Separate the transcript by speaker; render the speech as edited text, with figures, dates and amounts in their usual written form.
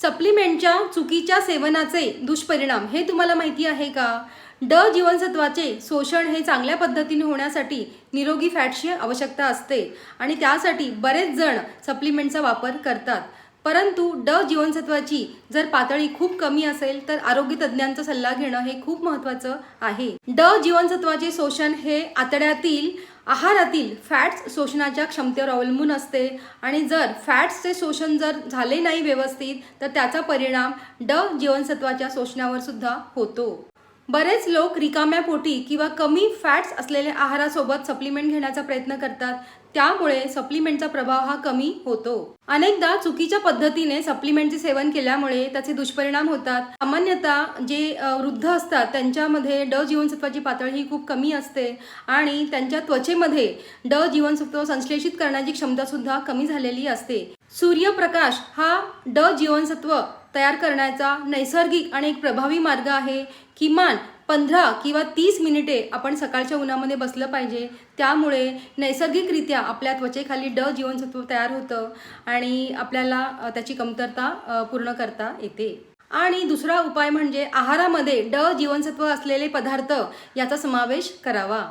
Speaker 1: सप्लिमेंटच्या चुकीच्या सेवनाचे दुष्परिणाम हे तुम्हाला माहिती आहे का? ड जीवनसत्वाचे शोषण हे चांगल्या पद्धतीने होण्यासाठी निरोगी फॅटची आवश्यकता असते आणि त्यासाठी बरेच जण सप्लिमेंटचा वापर करतात. परंतु ड जीवनसत्वाची जर पातळी खूप कमी असेल तर आरोग्य तज्ज्ञांचा सल्ला घेणं हे खूप महत्त्वाचं आहे. ड जीवनसत्वाचे शोषण हे आहारातील फॅट्स शोषणाच्या क्षमतेवर अवलंबून असते आणि जर फॅट्सचे शोषण जर झाले नाही व्यवस्थित तर त्याचा परिणाम ड जीवनसत्वाच्या शोषणावर सुद्धा होतो. बरेच लोक रिकाम्या पोटी किंवा कमी फॅट्स असलेल्या आहारासोबत सप्लिमेंट घेण्याचा प्रयत्न करतात, त्यामुळे सप्लिमेंटचा प्रभाव हा कमी होतो. अनेकदा चुकीच्या पद्धतीने सप्लिमेंटचे सेवन केल्यामुळे त्याचे दुष्परिणाम होतात. सामान्यतः जे वृद्ध असतात त्यांच्यामध्ये ड जीवनसत्वाची पातळी ही खूप कमी असते आणि त्यांच्या त्वचेमध्ये ड जीवनसत्व संश्लेषित करण्याची क्षमता सुद्धा कमी झालेली असते. सूर्यप्रकाश हा ड जीवनसत्व तयार करण्याचा नैसर्गिक आणि एक प्रभावी मार्ग आहे. किमान 15 किंवा 30 मिनिटे आपण सकाळच्या उन्हामध्ये बसलं पाहिजे. त्यामुळे नैसर्गिकरित्या आपल्या त्वचेखाली ड जीवनसत्व तयार होतं आणि आपल्याला त्याची कमतरता पूर्ण करता येते. आणि दुसरा उपाय म्हणजे आहारामध्ये ड जीवनसत्व असलेले पदार्थ याचा समावेश करावा.